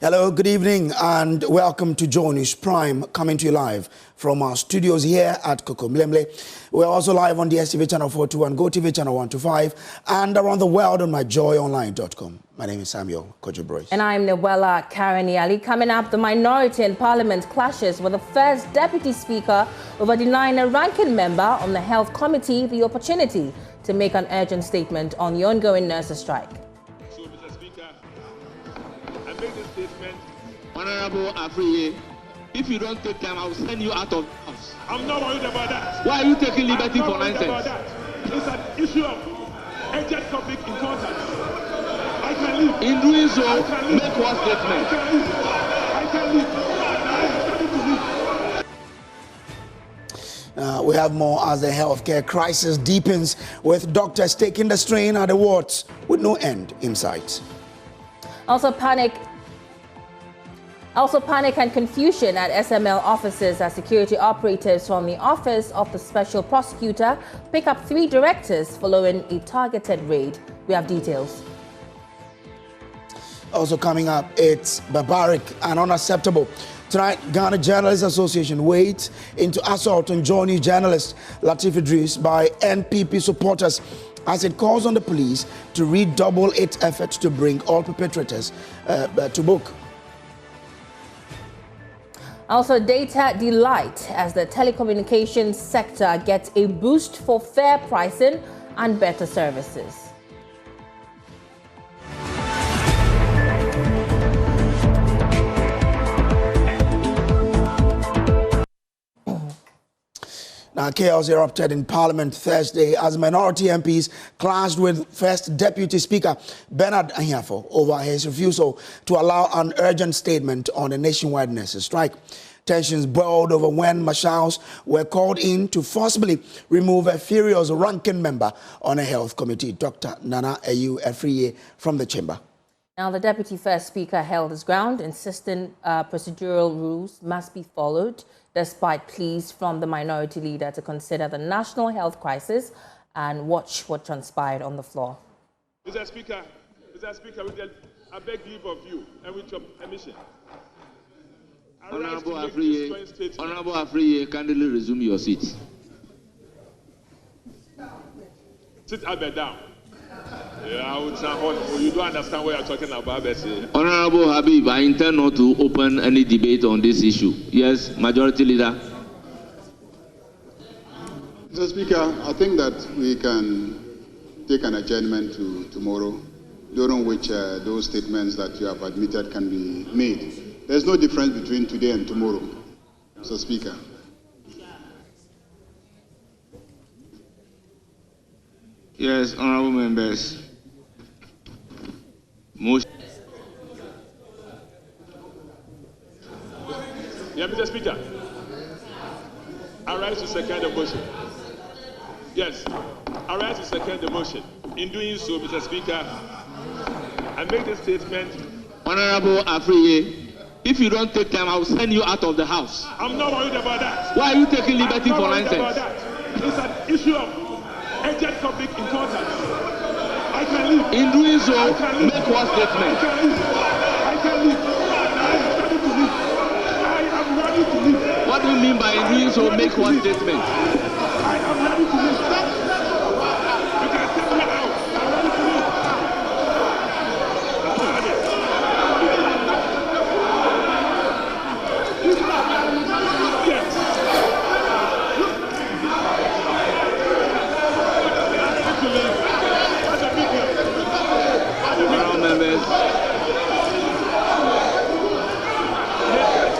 Hello, good evening, and welcome to Joy News Prime, coming to you live from our studios here at Kokomlemle. We're also live on DSTV channel 421, GoTV channel 125, and around the world on myjoyonline.com. My name is Samuel Kojo. And I'm Nwela Kareni Ali. Coming up, the minority in Parliament clashes with the first Deputy Speaker over denying a ranking member on the Health Committee the opportunity to make an urgent statement on the ongoing nurses' strike. So, Mr. Speaker, I make this statement. Honorable Afriye, if you don't take time, I will send you out of the house. I'm not worried about that. Why are you taking liberty for nonsense? It's an issue of urgent public importance. I can leave. In doing so, make one statement. I can leave. We have more as the healthcare crisis deepens, with doctors taking the strain at the wards with no end in sight. Also panic and confusion at SML offices as security operatives from the Office of the Special Prosecutor pick up 3 directors following a targeted raid. We have details. Also coming up, it's barbaric and unacceptable. Tonight, Ghana Journalists Association wades into assault on Joy News journalist Latif Idris by NPP supporters as it calls on the police to redouble its efforts to bring all perpetrators to book. Also, data delight as the telecommunications sector gets a boost for fair pricing and better services. Now, chaos erupted in Parliament Thursday as minority MPs clashed with First Deputy Speaker Bernard Agyapong over his refusal to allow an urgent statement on a nationwide nurses' strike. Tensions boiled over when marshals were called in to forcibly remove a furious ranking member on a health committee, Dr. Nana Ayu Afriye, from the chamber. Now, the Deputy First Speaker held his ground, insisting procedural rules must be followed, despite pleas from the minority leader to consider the national health crisis and watch what transpired on the floor. Mr. Speaker, I beg leave of you and with your permission. Honorable Afriye, kindly resume your seat. Sit Albert down. Yeah, I would say, you don't understand what you're talking about, Bessie. Honorable Habib, I intend not to open any debate on this issue. Yes, Majority Leader. Mr. Speaker, I think that we can take an adjournment to tomorrow, during which those statements that you have admitted can be made. There's no difference between today and tomorrow, Mr. Speaker. Yes, honorable members. Motion. Yeah, Mr. Speaker. I rise to second the motion. Yes, I rise to second the motion. In doing so, Mr. Speaker, I make this statement. Honorable Afriye, if you don't take time, I will send you out of the house. I'm not worried about that. Why are you taking liberty for nonsense? It's an issue of urgent public importance. I can leave. In doing so, make one statement. I can leave. I am ready to leave. What do you mean by in doing so, make one statement? I am ready to leave. You can take me out. I'm ready to leave. Yes.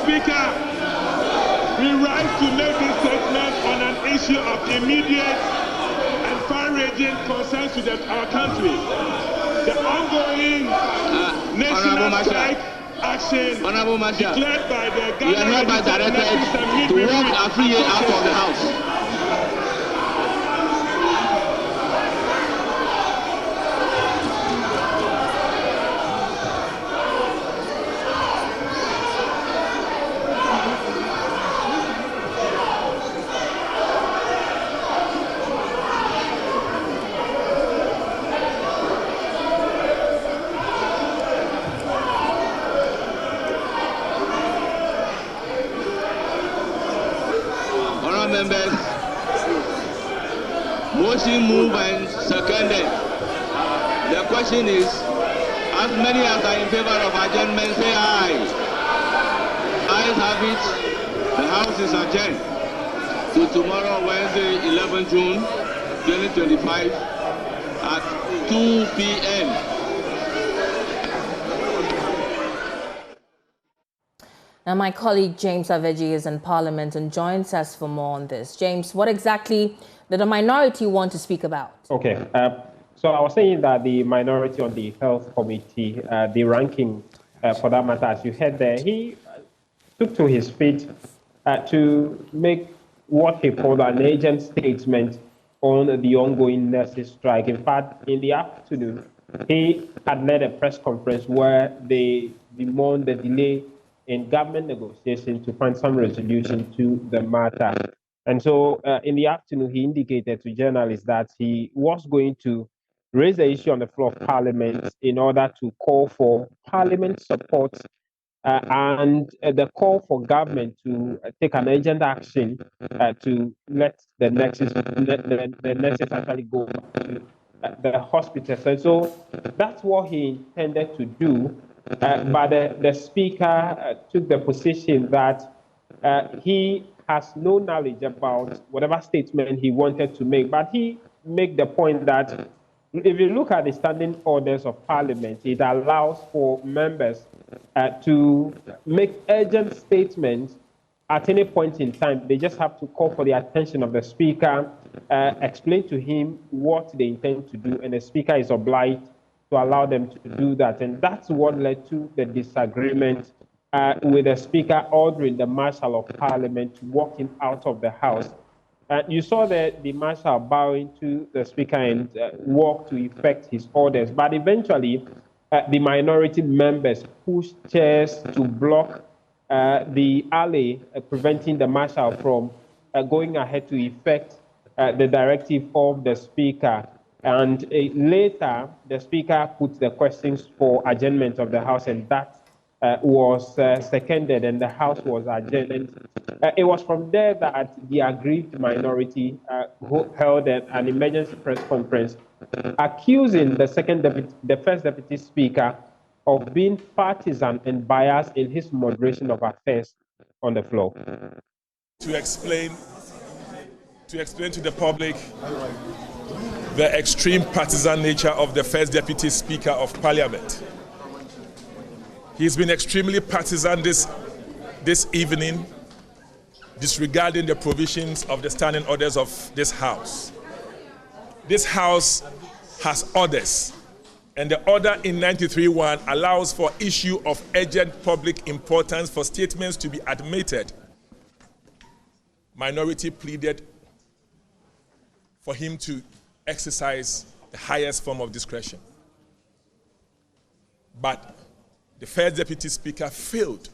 Speaker, we rise to make this statement on an issue of immediate and far-reaching concerns to our country. The ongoing national strike action declared by the Ghana. You are hereby directed to walk Afriye out of the house. members. Motion moved and seconded. The question is, as many as are in favor of adjournment, say aye. Ayes have it. The House is adjourned to tomorrow, Wednesday, 11 June 2025 at 2 p.m. Now, my colleague James Aveji is in Parliament and joins us for more on this. James, what exactly did the minority want to speak about? Okay, so I was saying that the minority on the Health Committee, the ranking for that matter, as you heard there, he took to his feet to make what he called an urgent statement on the ongoing nurses' strike. In fact, in the afternoon, he had led a press conference where they bemoaned the delay in government negotiations to find some resolution to the matter. And so in the afternoon, he indicated to journalists that he was going to raise the issue on the floor of Parliament in order to call for Parliament support and the call for government to take an urgent action to let the nurses actually go to the hospitals. And so that's what he intended to do. But the speaker took the position that he has no knowledge about whatever statement he wanted to make. But he made the point that if you look at the standing orders of Parliament, it allows for members to make urgent statements at any point in time. They just have to call for the attention of the speaker, explain to him what they intend to do, and the speaker is obliged to allow them to do that. And that's what led to the disagreement with the speaker ordering the Marshal of Parliament walking out of the House. You saw the Marshal bowing to the speaker and walk to effect his orders. But eventually, the minority members pushed chairs to block the alley, preventing the Marshal from going ahead to effect the directive of the speaker. And later, the speaker put the questions for adjournment of the House, and that was seconded, and the House was adjourned. It was from there that the aggrieved minority held an emergency press conference, accusing the first deputy speaker of being partisan and biased in his moderation of affairs on the floor. To explain to the public the extreme partisan nature of the first deputy speaker of Parliament. He's been extremely partisan this evening, disregarding the provisions of the standing orders of this House. This House has orders, and the order in 93.1 allows for issue of urgent public importance for statements to be admitted. Minority pleaded for him to exercise the highest form of discretion. But the first deputy speaker failed.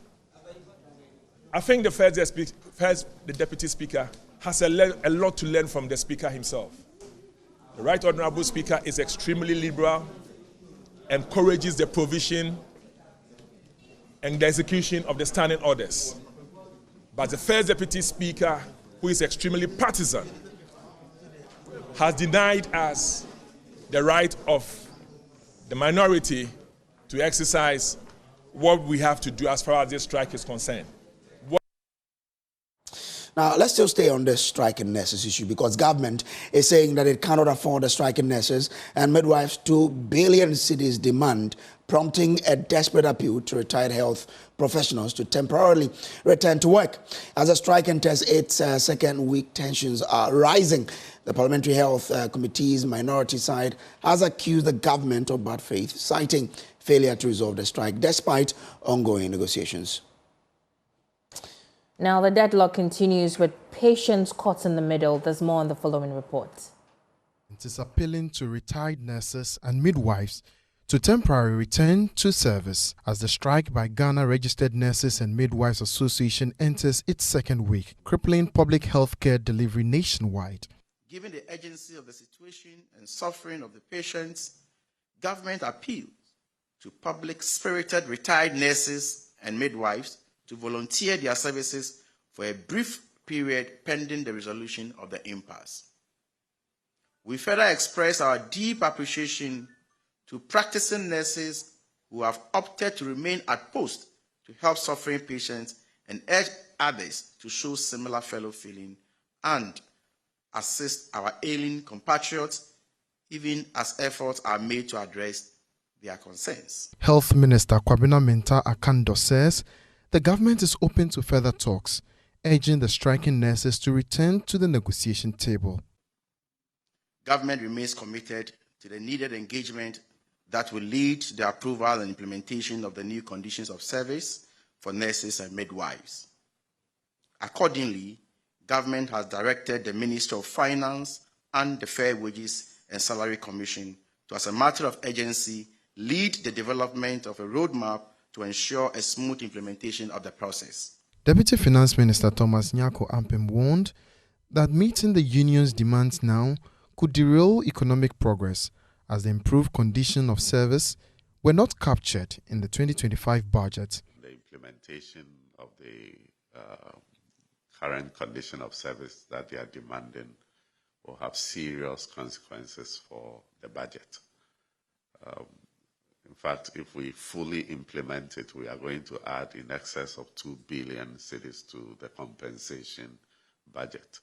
I think the first deputy speaker has a lot to learn from the speaker himself. The Right Honorable Speaker is extremely liberal, encourages the provision and the execution of the standing orders. But the first deputy speaker, who is extremely partisan, has denied us the right of the minority to exercise what we have to do as far as this strike is concerned. Now, let's still stay on this striking nurses issue, because government is saying that it cannot afford the striking nurses and midwives 2 billion cedis demand, prompting a desperate appeal to retired health professionals to temporarily return to work. As the strike enters its second week, tensions are rising. The Parliamentary Health Committee's minority side has accused the government of bad faith, citing failure to resolve the strike despite ongoing negotiations. Now, the deadlock continues with patients caught in the middle. There's more on the following report. It is appealing to retired nurses and midwives to temporarily return to service as the strike by Ghana Registered Nurses and Midwives Association enters its second week, crippling public health care delivery nationwide. Given the urgency of the situation and suffering of the patients, government appeals to public-spirited retired nurses and midwives to volunteer their services for a brief period pending the resolution of the impasse. We further express our deep appreciation to practicing nurses who have opted to remain at post to help suffering patients and urge others to show similar fellow feeling and assist our ailing compatriots even as efforts are made to address their concerns. Health Minister Kwabena Mintah Akando says the government is open to further talks, urging the striking nurses to return to the negotiation table. Government remains committed to the needed engagement that will lead to the approval and implementation of the new conditions of service for nurses and midwives. Accordingly, government has directed the Ministry of Finance and the Fair Wages and Salary Commission to, as a matter of urgency, lead the development of a roadmap to ensure a smooth implementation of the process. Deputy Finance Minister Thomas Nyako Ampem warned that meeting the union's demands now could derail economic progress as the improved condition of service were not captured in the 2025 budget. The implementation of the current condition of service that they are demanding will have serious consequences for the budget. In fact, if we fully implement it, we are going to add in excess of 2 billion cedis to the compensation budget.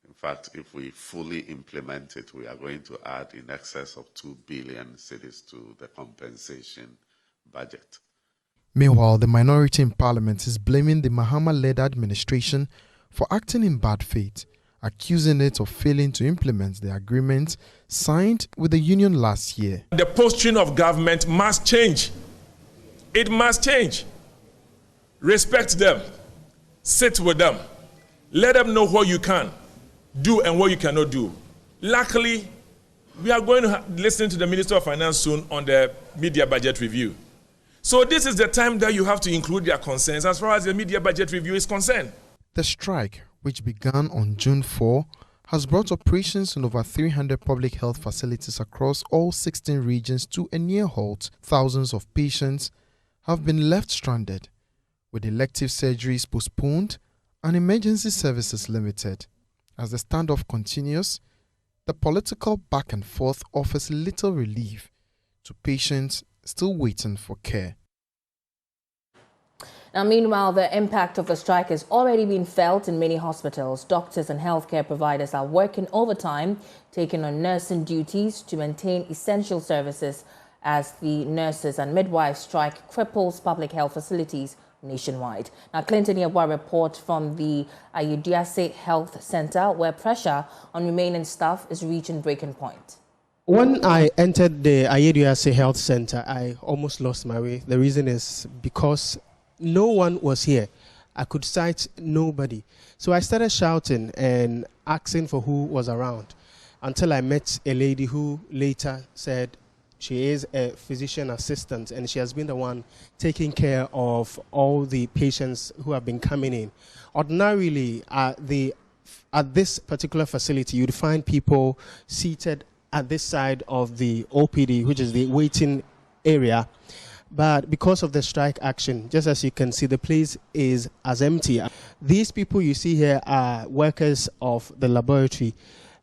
In fact, if we fully implement it, we are going to add in excess of 2 billion cedis to the compensation budget. Meanwhile, the minority in parliament is blaming the Mahama-led administration for acting in bad faith, accusing it of failing to implement the agreement signed with the union last year. The posturing of government must change. It must change. Respect them. Sit with them. Let them know what you can do and what you cannot do. Luckily, we are going to listen to the Minister of Finance soon on the media budget review. So this is the time that you have to include their concerns as far as the media budget review is concerned. The strike, which began on June 4, has brought operations in over 300 public health facilities across all 16 regions to a near halt. Thousands of patients have been left stranded, with elective surgeries postponed and emergency services limited. As the standoff continues, the political back and forth offers little relief to patients still waiting for care. Now, meanwhile, the impact of the strike has already been felt in many hospitals. Doctors and healthcare providers are working overtime, taking on nursing duties to maintain essential services as the nurses and midwives strike cripples public health facilities nationwide. Now, Clinton Yabwa report from the Agyapong Health Center, where pressure on remaining staff is reaching breaking point. When I entered the Agyapong Health Center, I almost lost my way. The reason is because no one was here. I could cite nobody. So I started shouting and asking for who was around until I met a lady who later said she is a physician assistant and she has been the one taking care of all the patients who have been coming in. Ordinarily, at this particular facility, you'd find people seated at this side of the OPD, which is the waiting area. But because of the strike action, just as you can see, the place is as empty. These people you see here are workers of the laboratory.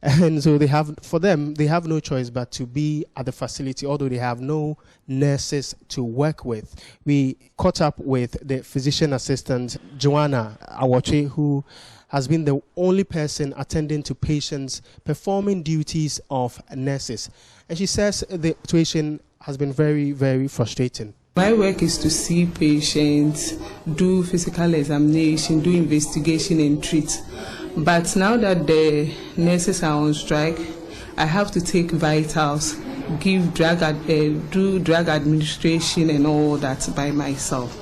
And so they have no choice but to be at the facility, although they have no nurses to work with. We caught up with the physician assistant, Joanna Awache, who has been the only person attending to patients performing duties of nurses. And she says the situation has been very, very frustrating. My work is to see patients, do physical examination, do investigation and treat. But now that the nurses are on strike, I have to take vitals, do drug administration and all that by myself.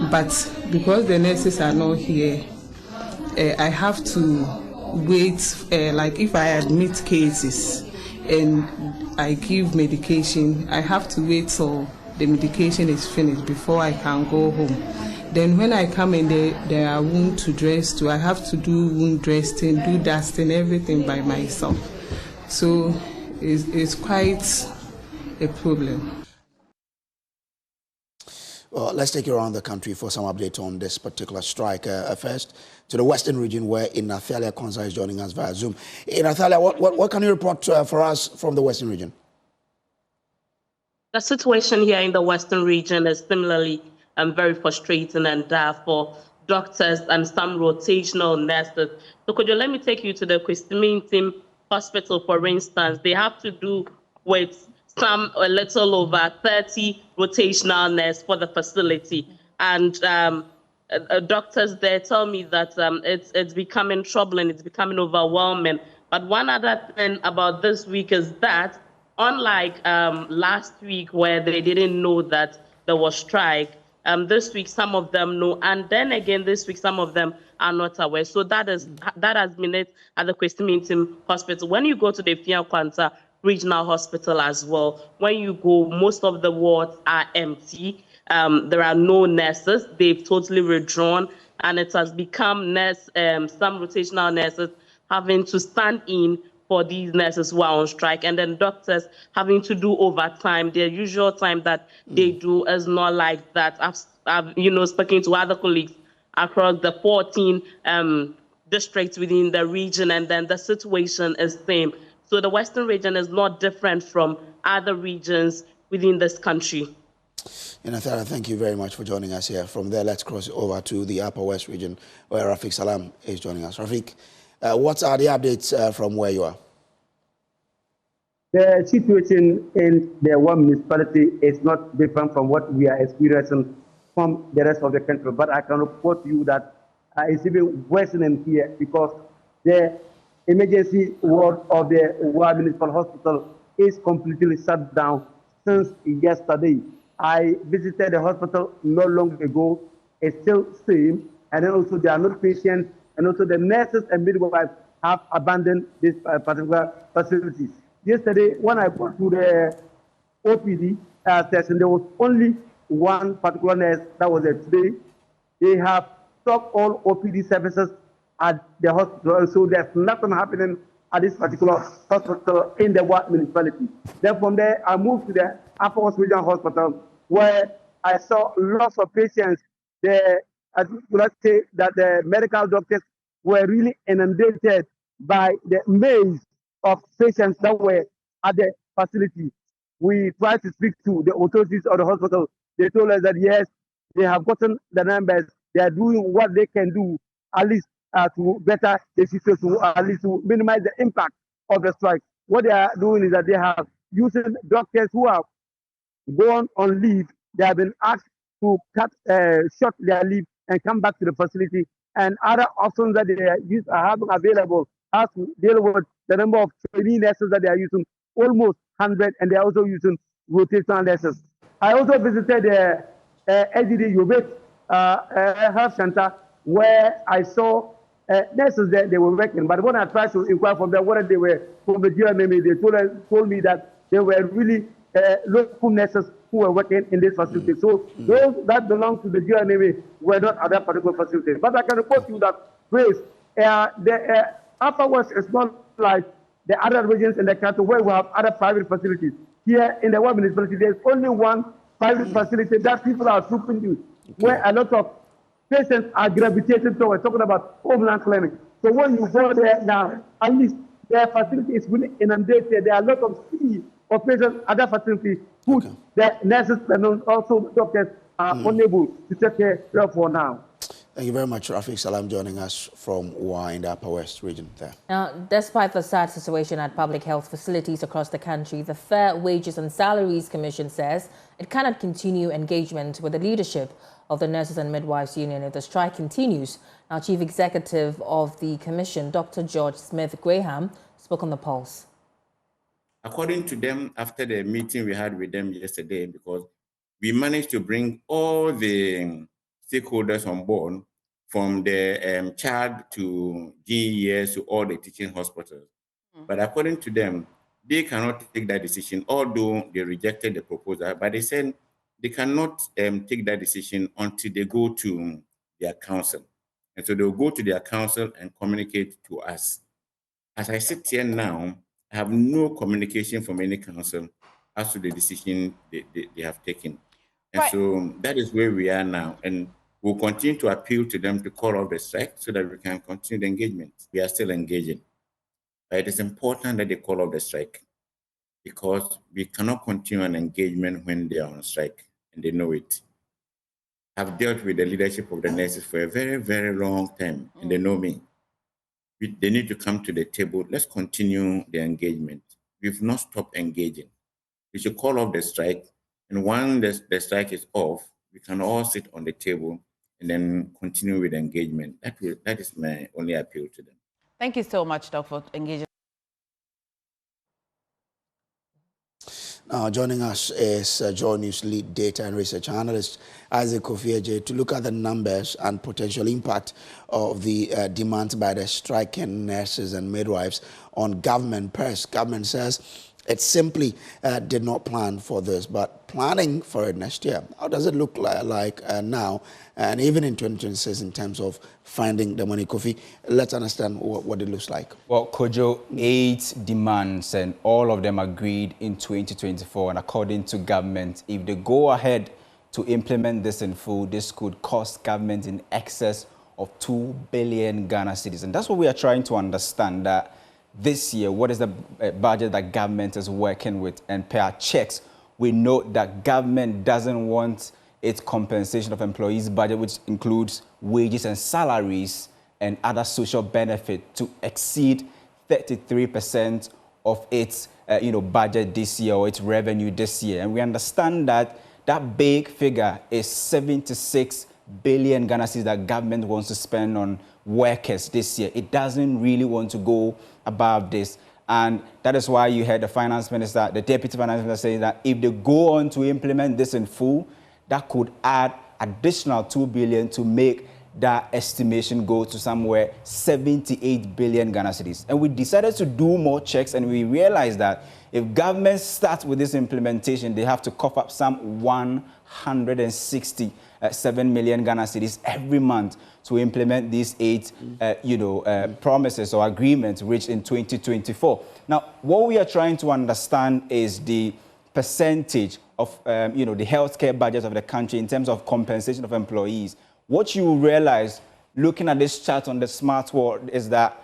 But because the nurses are not here, I have to wait, like if I admit cases and I give medication, I have to wait till the medication is finished before I can go home. Then when I come in, there are wounds to dress to. I have to do wound dressing, do dusting, everything by myself. So it's quite a problem. Well, let's take you around the country for some update on this particular strike. First, to the Western region, where Inathalia Konza is joining us via Zoom. Inathalia, what can you report for us from the Western region? The situation here in the Western region is similarly very frustrating and for doctors and some rotational nurses. So could you let me take you to the Team Hospital, for instance? They have to do with a little over 30 rotational nurses for the facility. And doctors there tell me that it's becoming troubling, it's becoming overwhelming. But one other thing about this week is that unlike last week where they didn't know that there was strike, this week some of them know, and then again this week some of them are not aware. So that has been it at the Team Hospital. When you go to the Fiankwanta Regional Hospital as well, when you go, most of the wards are empty. There are no nurses. They've totally withdrawn, and it has become some rotational nurses having to stand in for these nurses who are on strike, and then doctors having to do overtime. Their usual time that they do is not like that. I've spoken to other colleagues across the 14 districts within the region, and then the situation is the same. So the Western region is not different from other regions within this country. Inathalia, thank you very much for joining us here. From there, let's cross over to the Upper West region, where Rafiq Salam is joining us. Rafiq, what are the updates from where you are? The situation in the one municipality is not different from what we are experiencing from the rest of the country. But I can report to you that it's even worsening here because the emergency ward of the Wa Municipal Hospital is completely shut down since yesterday. I visited the hospital not long ago. It's still same, and then also there are no patients, and also the nurses and midwives have abandoned this particular facility. Yesterday, when I got to the OPD session, there was only one particular nurse that was there today. They have stopped all OPD services at the hospital, so there's nothing happening at this particular hospital in the Wat municipality. Then from there, I moved to the Upper West Regional Hospital, where I saw lots of patients. Let's say that the medical doctors were really inundated by the maze of patients that were at the facility. We tried to speak to the authorities of the hospital. They told us that yes, they have gotten the numbers. They are doing what they can do, at least to better the situation, at least to minimize the impact of the strike. What they are doing is that they have using doctors who have gone on leave. They have been asked to cut short their leave and come back to the facility. And other options that they are having available as to deal with the number of training nurses that they are using, almost 100, and they are also using rotational nurses. I also visited the LGD Yobet Health Center, where I saw nurses that they were working. But when I tried to inquire from them whether they were from the GMMA, they told me that they were really local nurses who were working in this facility. So those that belong to the GMMA were not at that particular facility. But I can report to you that, Grace, the Upper West is not like the other regions in the country where we have other private facilities. Here in the one municipality, there's only one private facility that people are trooping to, where a lot of patients are gravitating towards, talking about homeland clinic. So when you go there now, at least their facility is really inundated. There are a lot of sea of patients at that facility who the nurses and also the doctors are unable to take care of for now. Thank you very much, Rafiq Salam, joining us from Wa in the Upper West region there. Now, despite the sad situation at public health facilities across the country, the Fair Wages and Salaries Commission says it cannot continue engagement with the leadership of the Nurses and Midwives Union if the strike continues. Now, Chief Executive of the Commission, Dr. George Smith Graham, spoke on the Pulse. According to them, after the meeting we had with them yesterday, because we managed to bring all the stakeholders on board, from the child to GES to all the teaching hospitals. But according to them, they cannot take that decision, although they rejected the proposal. But they said they cannot take that decision until they go to their council. And so they'll go to their council and communicate to us. As I sit here now, I have no communication from any council as to the decision they have taken. And so that is where we are now. And we'll continue to appeal to them to call off the strike so that we can continue the engagement. We are still engaging. But it is important that they call off the strike because we cannot continue an engagement when they are on strike and they know it. I've dealt with the leadership of the nurses for a very, very long time, and they know me. They need to come to the table. Let's continue the engagement. We've not stopped engaging. We should call off the strike, and once the strike is off, we can all sit on the table and then continue with engagement. That is my only appeal to them. Thank you so much, Doc, for engaging. Now, joining us is Joy News lead data and research analyst Isaac Kofi to look at the numbers and potential impact of the demands by the striking nurses and midwives on government purse. Government says it simply did not plan for this, but planning for it next year. How does it look like now and even in 2026 in terms of finding the money, Kofi? Let's understand what it looks like. Well, Kojo, 8 demands and all of them agreed in 2024. And according to government, if they go ahead to implement this in full, this could cost government in excess of 2 billion Ghana cedis. And that's what we are trying to understand, that this year, what is the budget that government is working with? And per our checks, we know that government doesn't want its compensation of employees budget, which includes wages and salaries and other social benefit, to exceed 33% of its budget this year, or its revenue this year. And we understand that that big figure is 76 billion Ghana cedis that government wants to spend on workers this year. It doesn't really want to go above this. And that is why you heard the finance minister, the deputy finance minister, saying that if they go on to implement this in full, that could add additional 2 billion to make that estimation go to somewhere 78 billion Ghana cedis. And we decided to do more checks, and we realized that if government starts with this implementation, they have to cough up some 167 million Ghana cedis every month to implement these 8 promises or agreements reached in 2024. Now, what we are trying to understand is the percentage of the healthcare budget of the country in terms of compensation of employees. What you realize looking at this chart on the smart world is that,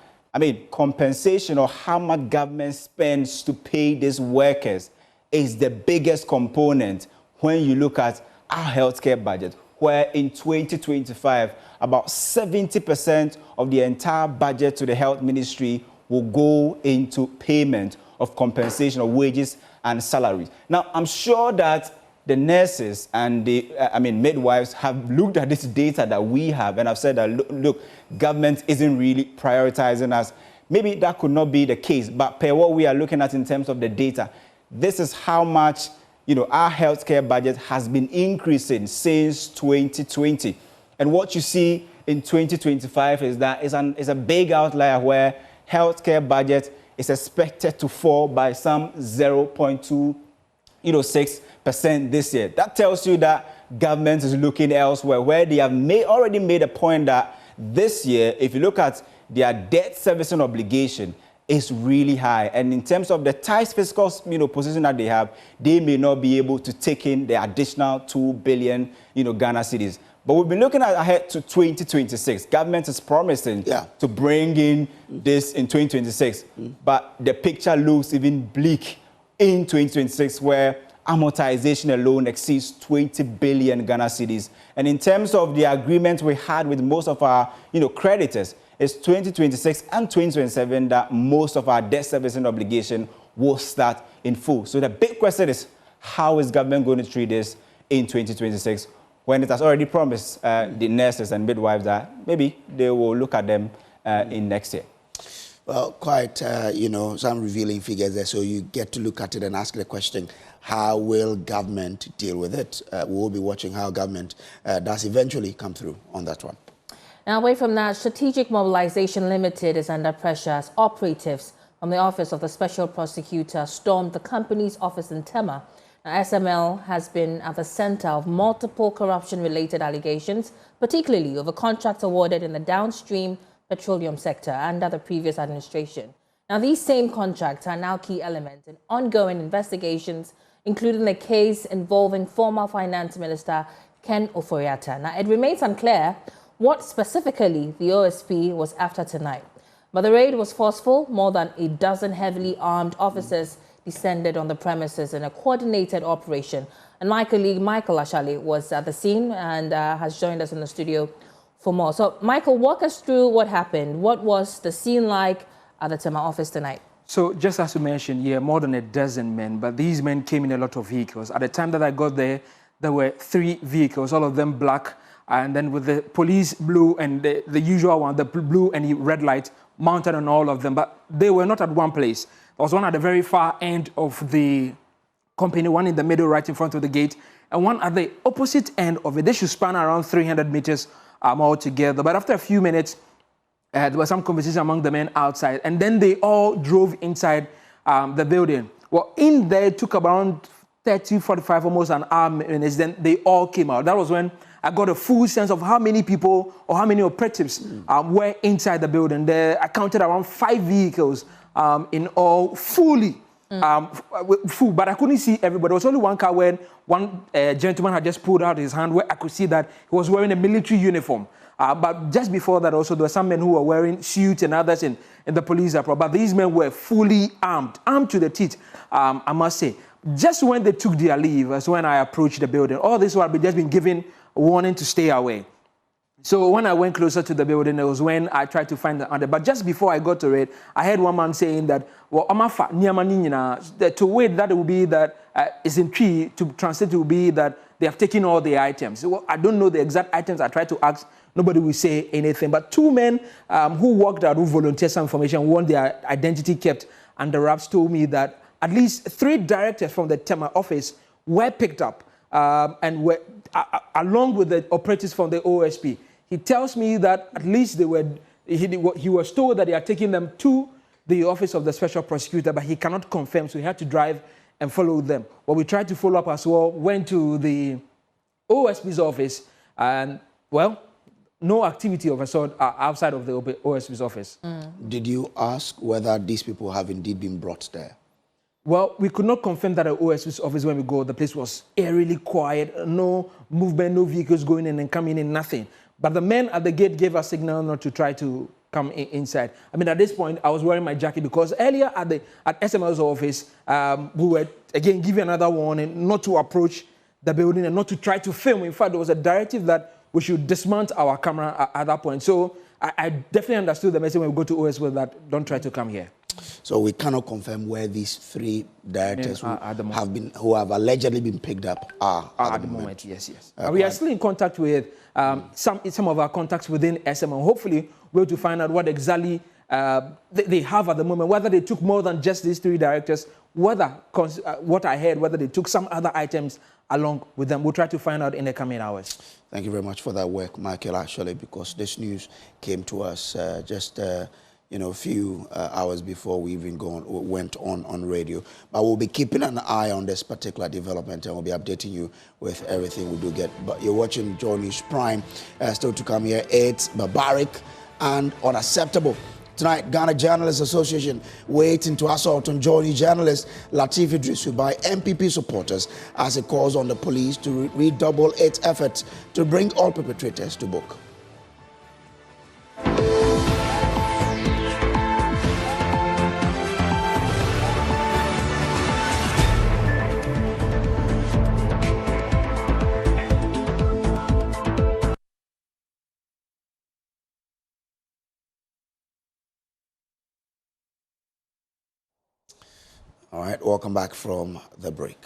compensation, or how much government spends to pay these workers, is the biggest component when you look at our healthcare budget, where in 2025, about 70% of the entire budget to the health ministry will go into payment of compensation of wages and salaries. Now, I'm sure that the nurses and the midwives have looked at this data that we have, and I've said that, look, government isn't really prioritizing us. Maybe that could not be the case, but per what we are looking at in terms of the data, this is how much our healthcare budget has been increasing since 2020. And what you see in 2025 is that is a big outlier where healthcare budget is expected to fall by some 0.26% this year. That tells you that government is looking elsewhere, where they have already made a point that this year, if you look at their debt servicing obligation, is really high. And in terms of the tight fiscal position that they have, they may not be able to take in the additional 2 billion Ghana cedis. But we've been looking ahead to 2026. Government is promising to bring in this in 2026. But the picture looks even bleak in 2026, where amortization alone exceeds 20 billion Ghana cedis. And in terms of the agreement we had with most of our creditors, it's 2026 and 2027 that most of our debt servicing obligation will start in full. So the big question is, how is government going to treat this in 2026 when it has already promised the nurses and midwives that maybe they will look at them in next year? Well, quite, some revealing figures there, so you get to look at it and ask the question, how will government deal with it? We will be watching how government does eventually come through on that one. Now, away from that, Strategic Mobilization Limited is under pressure as operatives from the Office of the Special Prosecutor stormed the company's office in Tema. Now, SML has been at the center of multiple corruption-related allegations, particularly over contracts awarded in the downstream petroleum sector under the previous administration. Now, these same contracts are now key elements in ongoing investigations including a case involving former Finance Minister Ken Oforiatta. Now, it remains unclear what specifically the OSP was after tonight. But the raid was forceful. More than a dozen heavily armed officers descended on the premises in a coordinated operation. And my colleague Michael Ashali was at the scene and has joined us in the studio for more. So, Michael, walk us through what happened. What was the scene like at the Tema office tonight? So, just as you mentioned, yeah, more than a dozen men, but these men came in a lot of vehicles. At the time that I got there were 3 vehicles, all of them black, and then with the police blue and the usual one, the blue and the red light mounted on all of them, but they were not at one place. There was one at the very far end of the company, one in the middle right in front of the gate, and one at the opposite end of it. They should span around 300 meters all together. But after a few minutes, there was some conversation among the men outside, and then they all drove inside the building. Well, in there, it took around 30, 45, almost an hour minutes, then they all came out. That was when I got a full sense of how many people or how many operatives were inside the building. I counted around 5 vehicles in all, fully full, but I couldn't see everybody. There was only one car where one gentleman had just pulled out his hand where I could see that he was wearing a military uniform. But just before that also, there were some men who were wearing suits and others in the police approach. But these men were fully armed to the teeth, I must say. Just when they took their leave, that's when I approached the building. All this while I'd just been given warning to stay away. So when I went closer to the building, it was when I tried to find the other. But just before I got to it, I heard one man saying that, well, to wait that it will be that is in tree, to translate it will be that they have taken all the items. Well, I don't know the exact items. I tried to ask. Nobody will say anything. But 2 men who worked out, who volunteered some information, want their identity kept under wraps, told me that at least 3 directors from the Tema office were picked up and were along with the operatives from the OSP. He tells me that at least he was told that they are taking them to the office of the special prosecutor, but he cannot confirm, so he had to drive and follow them. Well, we tried to follow up as well, went to the OSP's office, and, well, no activity of a sort outside of the OSP's office. Did you ask whether these people have indeed been brought there? Well, we could not confirm that at OSP's office when we go. The place was eerily quiet, no movement, no vehicles going in and coming in, nothing. But the men at the gate gave us signal not to try to come inside. I mean, at this point, I was wearing my jacket because earlier at SML's office, we were, again, given another warning not to approach the building and not to try to film. In fact, there was a directive that we should dismount our camera at that point. So I definitely understood the message when we go to OSP that don't try to come here. So we cannot confirm where these 3 directors who have allegedly been picked up are at the moment. Yes. We are still in contact with some of our contacts within SML. Hopefully, we're to find out what exactly they have at the moment, whether they took more than just these 3 directors, whether, what I heard, whether they took some other items along with them. We'll try to find out in the coming hours. Thank you very much for that work, Michael, actually, because this news came to us just a few hours before we even went on radio. But we'll be keeping an eye on this particular development and we'll be updating you with everything we do get. But you're watching Joy News Prime. Still to come here, it's barbaric and unacceptable. Tonight, Ghana Journalists Association waiting to assault on Joy News journalist Lateef Idrisu by MPP supporters as it calls on the police to redouble its efforts to bring all perpetrators to book. All right, welcome back from the break.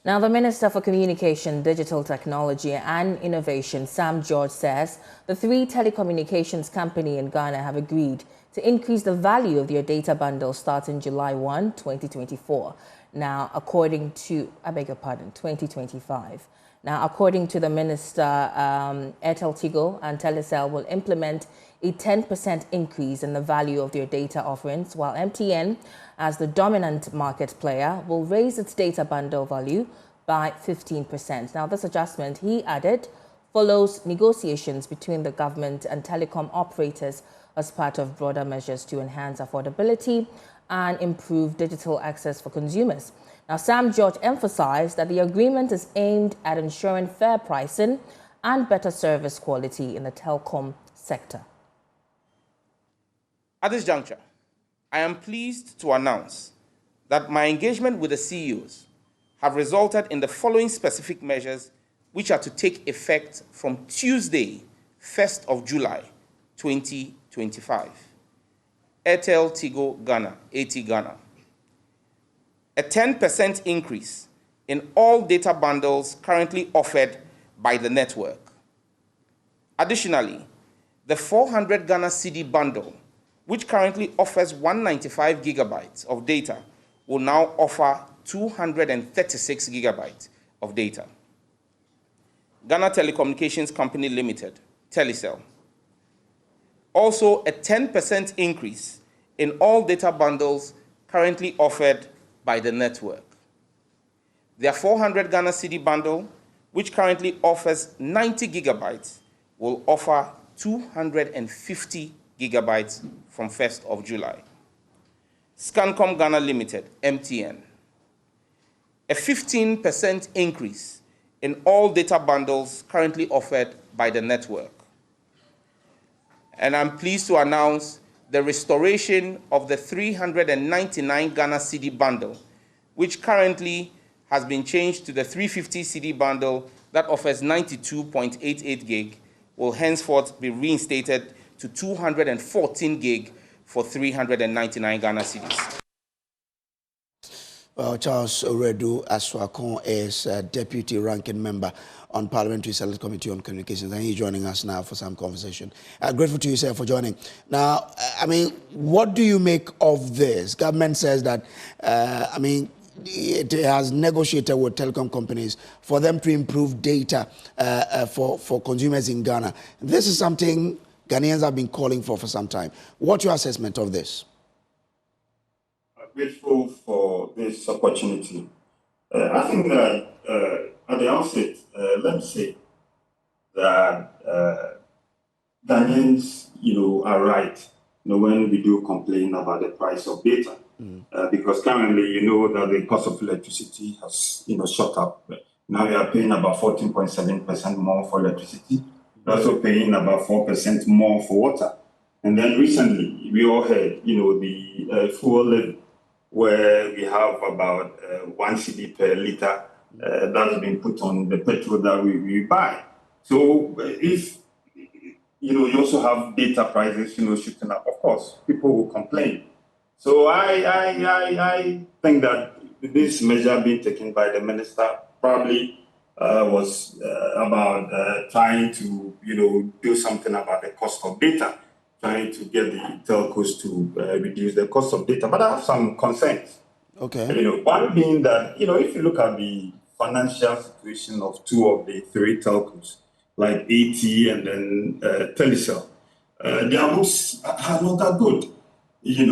Now, the Minister for Communication, Digital Technology and Innovation, Sam George, says the 3 telecommunications companies in Ghana have agreed to increase the value of their data bundles starting July 1, 2024. Now, according to, 2025. Now, according to the Minister, Airtel Tigo and Telecom will implement a 10% increase in the value of their data offerings, while MTN, as the dominant market player, will raise its data bundle value by 15%. Now, this adjustment, he added, follows negotiations between the government and telecom operators as part of broader measures to enhance affordability and improve digital access for consumers. Now, Sam George emphasized that the agreement is aimed at ensuring fair pricing and better service quality in the telecom sector. At this juncture, I am pleased to announce that my engagement with the CEOs have resulted in the following specific measures which are to take effect from Tuesday, 1st of July, 2025. Airtel Tigo Ghana, AT Ghana. A 10% increase in all data bundles currently offered by the network. Additionally, the 400 Ghana cedi bundle, which currently offers 195 gigabytes of data, will now offer 236 gigabytes of data. Ghana Telecommunications Company Limited, Telecom. Also, a 10% increase in all data bundles currently offered by the network. Their 400 Ghana cedi bundle, which currently offers 90 gigabytes, will offer 250 gigabytes from 1st of July. Scancom Ghana Limited, MTN. A 15% increase in all data bundles currently offered by the network. And I'm pleased to announce the restoration of the 399 Ghana cedi bundle, which currently has been changed to the 350 cedi bundle that offers 92.88 gig, will henceforth be reinstated to 214 gig for 399 Ghana cedis. Well, Charles Redu Aswakon is Deputy Ranking Member on Parliamentary Select Committee on Communications, and he's joining us now for some conversation. Grateful to you, sir, for joining. Now, I mean, what do you make of this? Government says that, I mean, it has negotiated with telecom companies for them to improve data for consumers in Ghana. This is something Ghanaians have been calling for some time. What's your assessment of this? Grateful for this opportunity. I think that at the outset, let me say that Ghanaians, are right, when we do complain about the price of data, because currently, that the cost of electricity has, shot up. Now we are paying about 14.7% more for electricity. We're also paying about 4% more for water. And then recently, we all heard, the fuel levy, where we have about 1 cedi per liter that's been put on the petrol that we buy. So if, you also have data prices, shooting up, of course, people will complain. So I think that this measure being taken by the minister probably was about trying to, do something about the cost of data, trying to get the telcos to reduce the cost of data. But I have some concerns. Okay. One being that, if you look at the financial situation of 2 of the 3 telcos, like AT and then Telecom, their books are not that good. They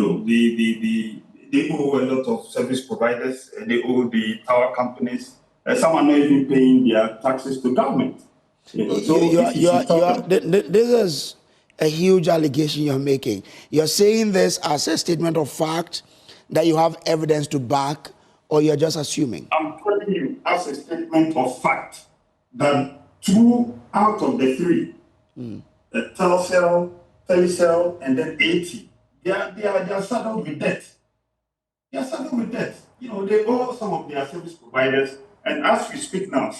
owe a lot of service providers, they owe the tower companies. Some are not even paying their taxes to government. This is a huge allegation you're making. You're saying this as a statement of fact that you have evidence to back, or you're just assuming? I'm telling you as a statement of fact that 2 out of the 3, Telecom, and then AT, they are saddled with debt. They are saddled with debt. They owe some of their service providers, and as we speak now,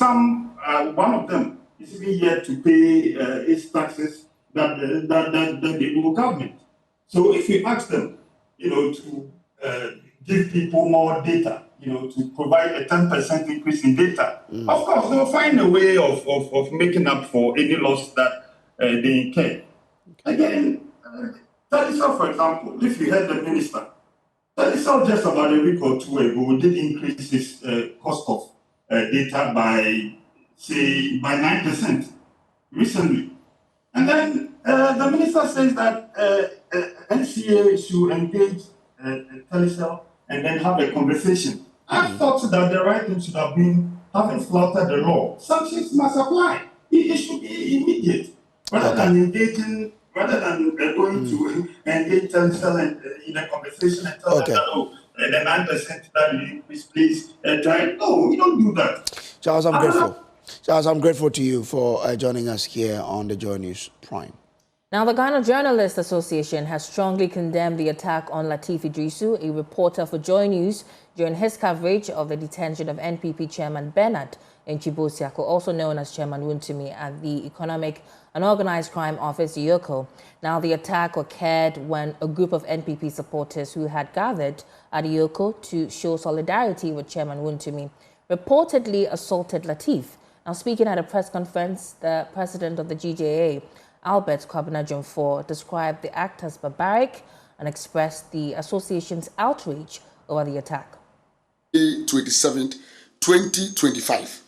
one of them is even yet to pay its taxes that they owe government. So if you ask them, to give people more data, to provide a 10% increase in data, of course they'll find a way of making up for any loss that they incur. Again, Telecom, for example, if you heard the minister, Telecom just about a week or 2 ago did increase its cost of data by 9% recently. And then the minister says that NCA should engage Telecom and then have a conversation. I thought that the right thing should have been, having flouted the law, sanctions must apply. It should be immediate. Rather than going to engage Telecom in a conversation and tell them that, the 9% that you please try. No, we don't do that. Charles, I'm grateful. Charles, I'm grateful to you for joining us here on the Joy News Prime. Now, the Ghana Journalists Association has strongly condemned the attack on Lateef Idrisu, a reporter for Joy News, during his coverage of the detention of NPP Chairman Bernard Nchibosiako, also known as Chairman Wuntumi, at the Economic and Organized Crime Office, EOCO. Now, the attack occurred when a group of NPP supporters who had gathered at EOCO to show solidarity with Chairman Wuntumi reportedly assaulted Lateef. Now, speaking at a press conference, the president of the GJA, Albert Kwabena described the act as barbaric and expressed the association's outrage over the attack. 27th, 2025.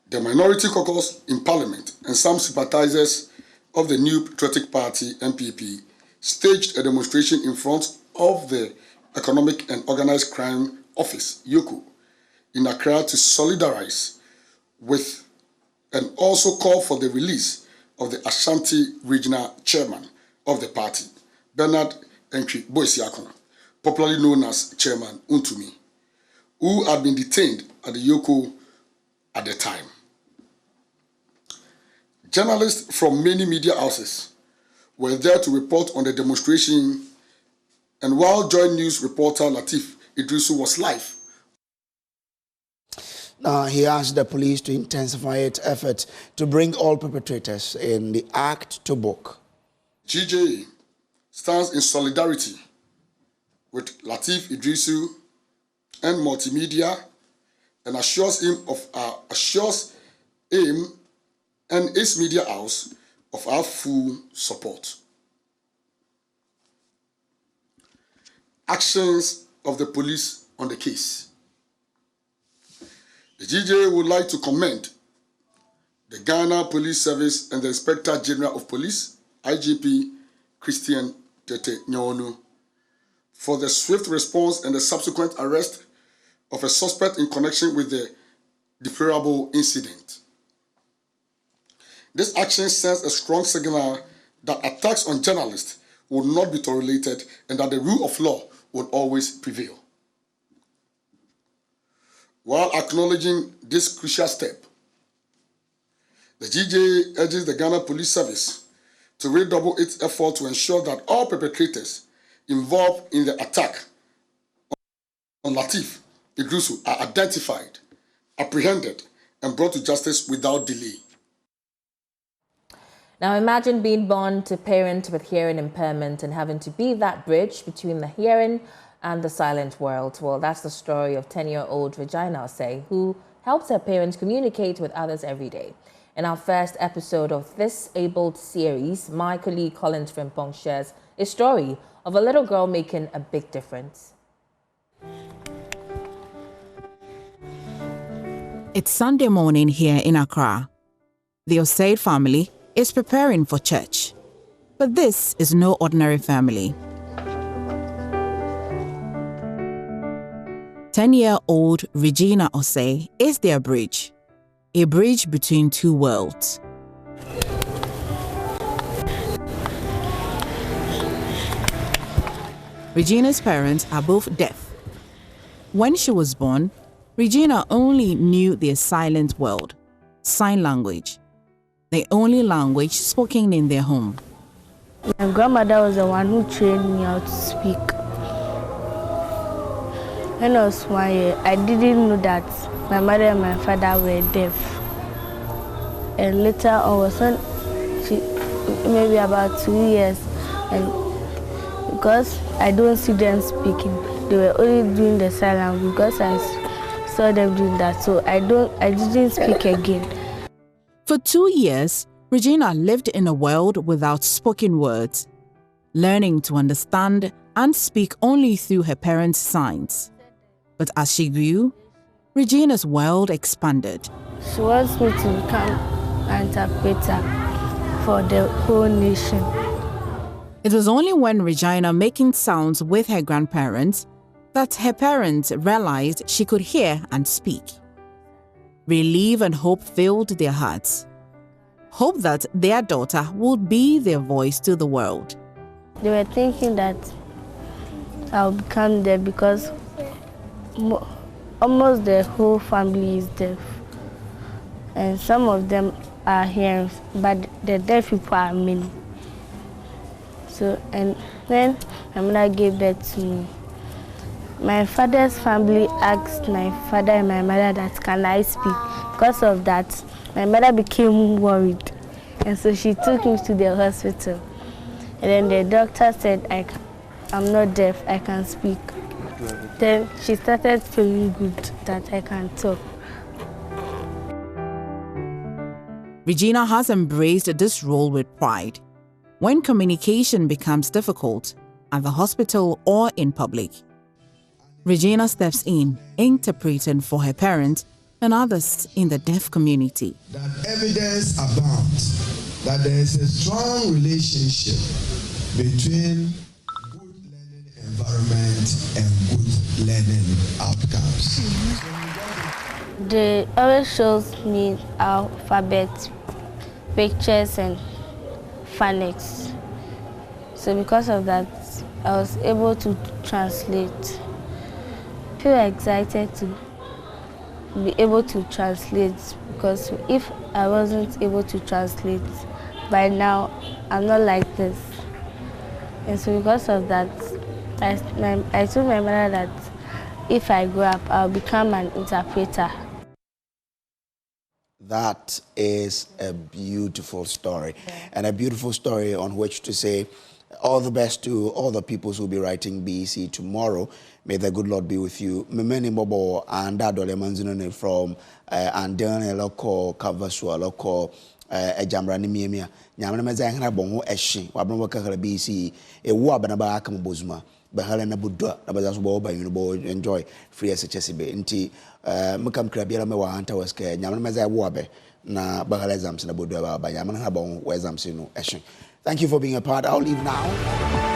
The Minority Caucus in Parliament and some sympathizers of the new Patriotic Party, MPP, staged a demonstration in front of the Economic and Organized Crime Office, EOCO, in Accra to solidarize with and also call for the release of the Ashanti Regional Chairman of the party, Bernard Nchibosiako, popularly known as Chairman Wuntumi, who had been detained at the EOCO at the time. Journalists from many media houses were there to report on the demonstration, and while Joy News reporter Lateef Idrisu was live. He asked the police to intensify its efforts to bring all perpetrators in the act to book. GJA stands in solidarity with Lateef Idrisu and Multimedia and assures him and its media house of our full support. Actions of the police on the case. The GJA would like to commend the Ghana Police Service and the Inspector General of Police, IGP Christian Tete Nyonu, for the swift response and the subsequent arrest of a suspect in connection with the deplorable incident. This action sends a strong signal that attacks on journalists will not be tolerated and that the rule of law will always prevail. While acknowledging this crucial step, the GJA urges the Ghana Police Service to redouble its effort to ensure that all perpetrators involved in the attack on Lateef Idrisu are identified, apprehended, and brought to justice without delay. Now, imagine being born to a parent with hearing impairment and having to be that bridge between the hearing and the silent world. Well, that's the story of 10-year-old Regina Osei, who helps her parents communicate with others every day. In our first episode of this Abiled series, my colleague Colin Frimpong shares a story of a little girl making a big difference. It's Sunday morning here in Accra. The Osei family is preparing for church. But this is no ordinary family. 10-year-old Regina Osei is their bridge, a bridge between two worlds. Regina's parents are both deaf. When she was born, Regina only knew their silent world, sign language, the only language spoken in their home. My grandmother was the one who trained me how to speak. When I was 1 year, I didn't know that my mother and my father were deaf. And later on, maybe about 2 years, and because I don't see them speaking, they were only doing the sign language because I saw them doing that. So I didn't speak again. For 2 years, Regina lived in a world without spoken words, learning to understand and speak only through her parents' signs. But as she grew, Regina's world expanded. She wants me to become an interpreter for the whole nation. It was only when Regina making sounds with her grandparents that her parents realized she could hear and speak. Relief and hope filled their hearts. Hope that their daughter would be their voice to the world. They were thinking that I'll become deaf because almost the whole family is deaf. And some of them are hearing, but the deaf people are many. So, and then my mother gave birth to me. My father's family asked my father and my mother that can I speak. Because of that, my mother became worried. And so she took me to the hospital. And then the doctor said, I'm not deaf, I can speak. Then she started feeling good that I can talk. Regina has embraced this role with pride. When communication becomes difficult, at the hospital or in public, Regina steps in, interpreting for her parents and others in the deaf community. That evidence abounds that there is a strong relationship between good learning environment and good learning outcomes. They always shows me alphabet, pictures, and phonics. So because of that, I was able to translate. I feel excited to be able to translate because if I wasn't able to translate, by now I'm not like this. And so because of that, I told my mother that if I grow up, I'll become an interpreter. That is a beautiful story, and a beautiful story on which to say all the best to all the people who will be writing BEC tomorrow. May the good Lord be with you. Memeni Mobo and Dadole Manzinone from Andene Loko, Kavasua Loko, Ejamrani Miemia. Nyamana Mazangana Bongo Eshi, Wabno Kakara BEC, a Wabanaba Akam Bozma, Bahalana Budra, Nabazasbo by Unibo, enjoy free as a Chessibe. Inti Mukam Krabiela Mewa Anta was care, Nyamana Maza Wabe, na Bahalazams and Abudra by Yamana Bon, Wezamsino Eshi. Thank you for being a part. I'll leave now.